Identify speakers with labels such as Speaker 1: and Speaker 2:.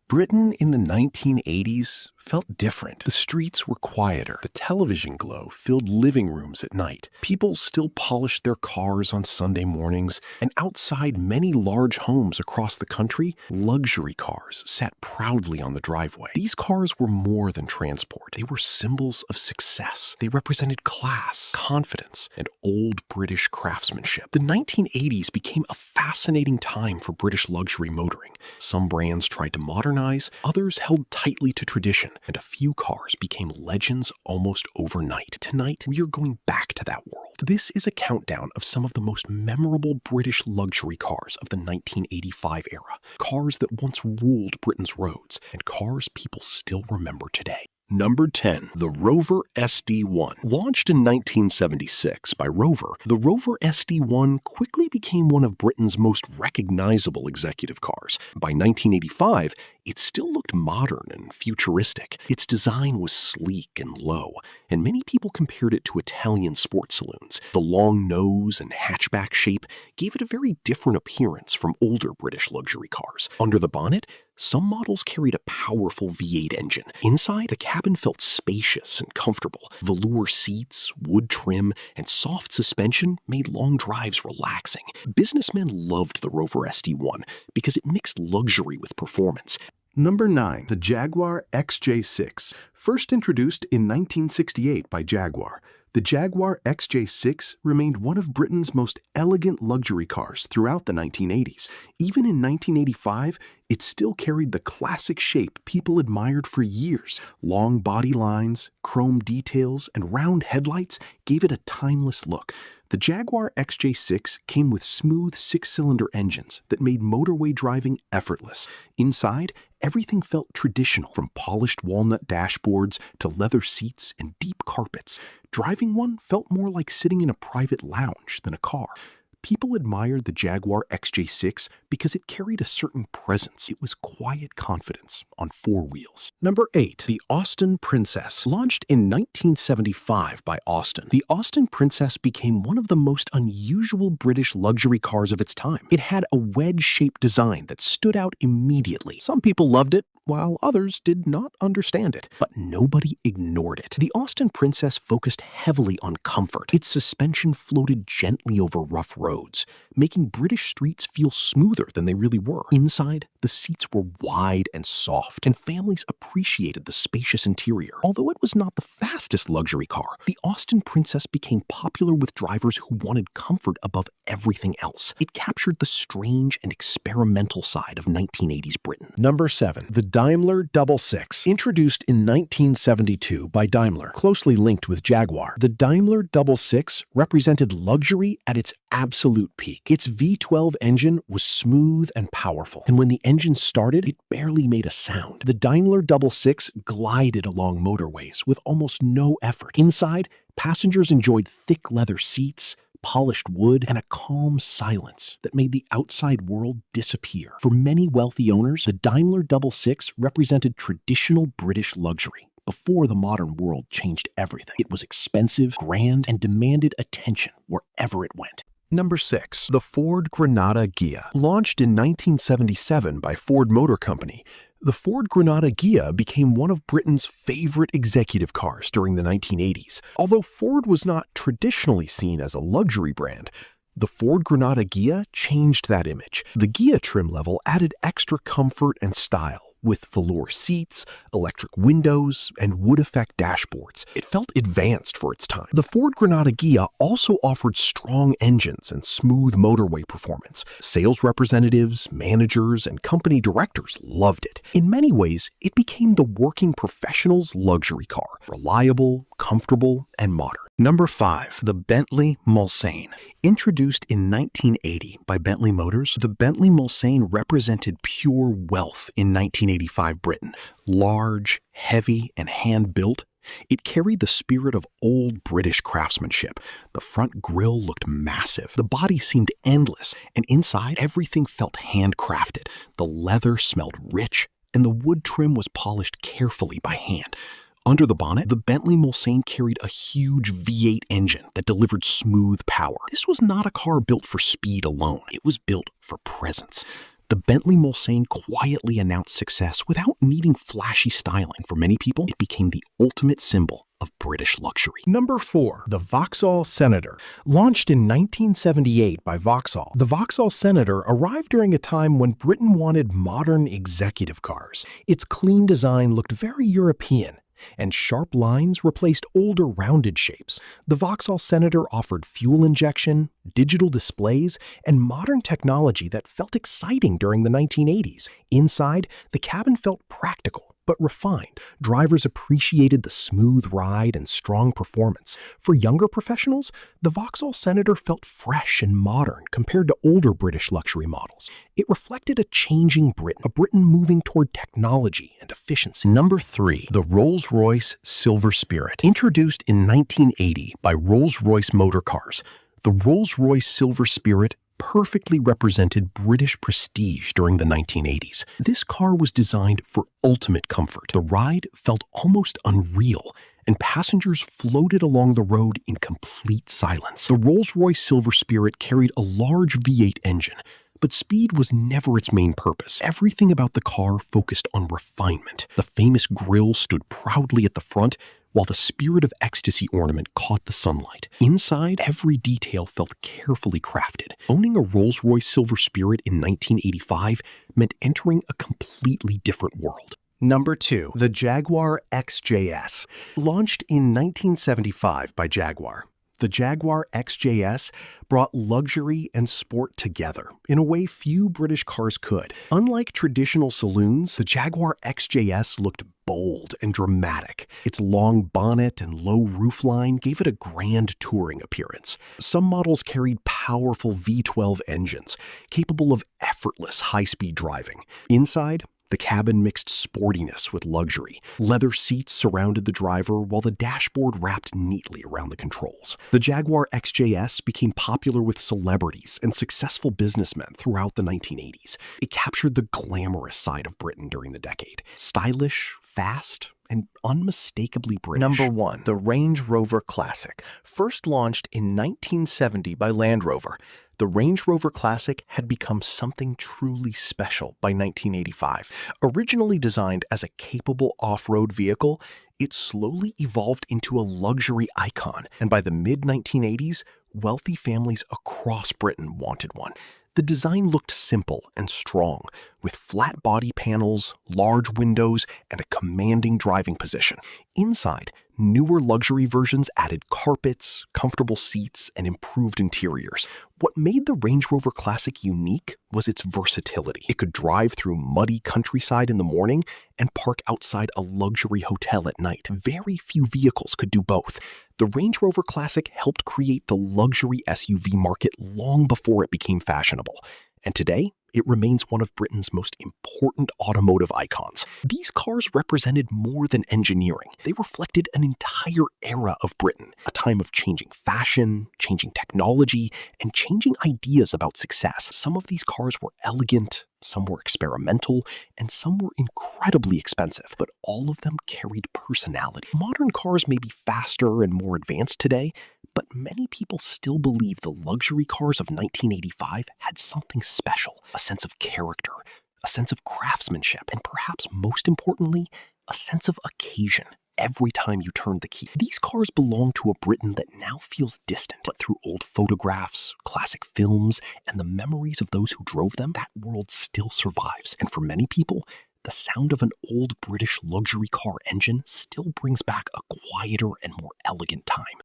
Speaker 1: Britain in the 1980s felt different. The streets were quieter. The television glow filled living rooms at night. People still polished their cars on Sunday mornings, and outside many large homes across the country, luxury cars sat proudly on the driveway. These cars were more than transport. They were symbols of success. They represented class, confidence, and old British craftsmanship. The 1980s became a fascinating time for British luxury motoring. Some brands tried to modernize, others held tightly to tradition, and a few cars became legends almost overnight. Tonight, we are going back to that world. This is a countdown of some of the most memorable British luxury cars of the 1985 era. Cars that once ruled Britain's roads, and cars people still remember today. Number 10, the Rover SD1. Launched in 1976 by Rover, the Rover SD1 quickly became one of Britain's most recognizable executive cars. By 1985, it still looked modern and futuristic. Its design was sleek and low, and many people compared it to Italian sports saloons. The long nose and hatchback shape gave it a very different appearance from older British luxury cars. Under the bonnet, some models carried a powerful V8 engine. Inside, the cabin felt spacious and comfortable. Velour seats, wood trim, and soft suspension made long drives relaxing. Businessmen loved the Rover SD1 because it mixed luxury with performance.
Speaker 2: Number 9, the Jaguar XJ6. First introduced in 1968 by Jaguar, the Jaguar XJ6 remained one of Britain's most elegant luxury cars throughout the 1980s. Even in 1985, it still carried the classic shape people admired for years. Long body lines, chrome details, and round headlights gave it a timeless look. The Jaguar XJ6 came with smooth six-cylinder engines that made motorway driving effortless. Inside, everything felt traditional, from polished walnut dashboards to leather seats and deep carpets. Driving one felt more like sitting in a private lounge than a car. People admired the Jaguar XJ6 because it carried a certain presence. It was quiet confidence on four wheels.
Speaker 1: Number 8, the Austin Princess. Launched in 1975 by Austin, the Austin Princess became one of the most unusual British luxury cars of its time. It had a wedge-shaped design that stood out immediately. Some people loved it, while others did not understand it, but nobody ignored it. The Austin Princess focused heavily on comfort. Its suspension floated gently over rough roads, making British streets feel smoother than they really were. Inside, the seats were wide and soft, and families appreciated the spacious interior. Although it was not the fastest luxury car, the Austin Princess became popular with drivers who wanted comfort above everything else. It captured the strange and experimental side of 1980s Britain. Number 7, the Daimler Double Six. Introduced in 1972 by Daimler, closely linked with Jaguar, the Daimler Double Six represented luxury at its absolute peak. Its V12 engine was smooth and powerful, and when the engine started, it barely made a sound. The Daimler Double Six glided along motorways with almost no effort. Inside, passengers enjoyed thick leather seats, polished wood, and a calm silence that made the outside world disappear. For many wealthy owners, the Daimler Double Six represented traditional British luxury before the modern world changed everything. It was expensive, grand, and demanded attention wherever it went. Number 6, the Ford Granada Ghia. Launched in 1977 by Ford Motor Company, the Ford Granada Ghia became one of Britain's favorite executive cars during the 1980s. Although Ford was not traditionally seen as a luxury brand, the Ford Granada Ghia changed that image. The Ghia trim level added extra comfort and style, with velour seats, electric windows, and wood effect dashboards. It felt advanced for its time. The Ford Granada Ghia also offered strong engines and smooth motorway performance. Sales representatives, managers, and company directors loved it. In many ways, it became the working professional's luxury car, reliable, comfortable, and modern. Number 5, the Bentley Mulsanne. Introduced in 1980 by Bentley Motors, the Bentley Mulsanne represented pure wealth in 1985 Britain. Large, heavy, and hand-built, it carried the spirit of old British craftsmanship. The front grille looked massive, the body seemed endless, and inside everything felt handcrafted. The leather smelled rich, and the wood trim was polished carefully by hand. Under the bonnet, the Bentley Mulsanne carried a huge V8 engine that delivered smooth power. This was not a car built for speed alone. It was built for presence. The Bentley Mulsanne quietly announced success without needing flashy styling. For many people, it became the ultimate symbol of British luxury.
Speaker 2: Number 4. The Vauxhall Senator. Launched in 1978 by Vauxhall, the Vauxhall Senator arrived during a time when Britain wanted modern executive cars. Its clean design looked very European, and sharp lines replaced older rounded shapes. The Vauxhall Senator offered fuel injection, digital displays, and modern technology that felt exciting during the 1980s. Inside, the cabin felt practical but refined. Drivers appreciated the smooth ride and strong performance. For younger professionals, the Vauxhall Senator felt fresh and modern compared to older British luxury models. It reflected a changing Britain, a Britain moving toward technology and efficiency.
Speaker 1: Number 3. The Rolls-Royce Silver Spirit. Introduced in 1980 by Rolls-Royce Motor Cars, the Rolls-Royce Silver Spirit perfectly represented British prestige during the 1980s. This car was designed for ultimate comfort. The ride felt almost unreal, and passengers floated along the road in complete silence. The Rolls-Royce Silver Spirit carried a large V8 engine, but speed was never its main purpose. Everything about the car focused on refinement. The famous grille stood proudly at the front, while the Spirit of Ecstasy ornament caught the sunlight. Inside, every detail felt carefully crafted. Owning a Rolls-Royce Silver Spirit in 1985 meant entering a completely different world.
Speaker 2: Number 2. The Jaguar XJS. Launched in 1975 by Jaguar, the Jaguar XJS brought luxury and sport together in a way few British cars could. Unlike traditional saloons, the Jaguar XJS looked bold and dramatic. Its long bonnet and low roofline gave it a grand touring appearance. Some models carried powerful V12 engines, capable of effortless high-speed driving. Inside, the cabin mixed sportiness with luxury. Leather seats surrounded the driver, while the dashboard wrapped neatly around the controls. The Jaguar XJS became popular with celebrities and successful businessmen throughout the 1980s. It captured the glamorous side of Britain during the decade. Stylish, fast, and unmistakably British.
Speaker 1: Number 1. The Range Rover Classic. First launched in 1970 by Land Rover, the Range Rover Classic had become something truly special by 1985. Originally designed as a capable off-road vehicle, it slowly evolved into a luxury icon, and by the mid-1980s, wealthy families across Britain wanted one. The design looked simple and strong, with flat body panels, large windows, and a commanding driving position. Inside, newer luxury versions added carpets, comfortable seats, and improved interiors. What made the Range Rover Classic unique was its versatility. It could drive through muddy countryside in the morning and park outside a luxury hotel at night. Very few vehicles could do both. The Range Rover Classic helped create the luxury SUV market long before it became fashionable. And today, it remains one of Britain's most important automotive icons. These cars represented more than engineering. They reflected an entire era of Britain, a time of changing fashion, changing technology, and changing ideas about success. Some of these cars were elegant, some were experimental, and some were incredibly expensive, but all of them carried personality. Modern cars may be faster and more advanced today, but many people still believe the luxury cars of 1985 had something special, a sense of character, a sense of craftsmanship, and perhaps most importantly, a sense of occasion every time you turned the key. These cars belong to a Britain that now feels distant, but through old photographs, classic films, and the memories of those who drove them, that world still survives. And for many people, the sound of an old British luxury car engine still brings back a quieter and more elegant time.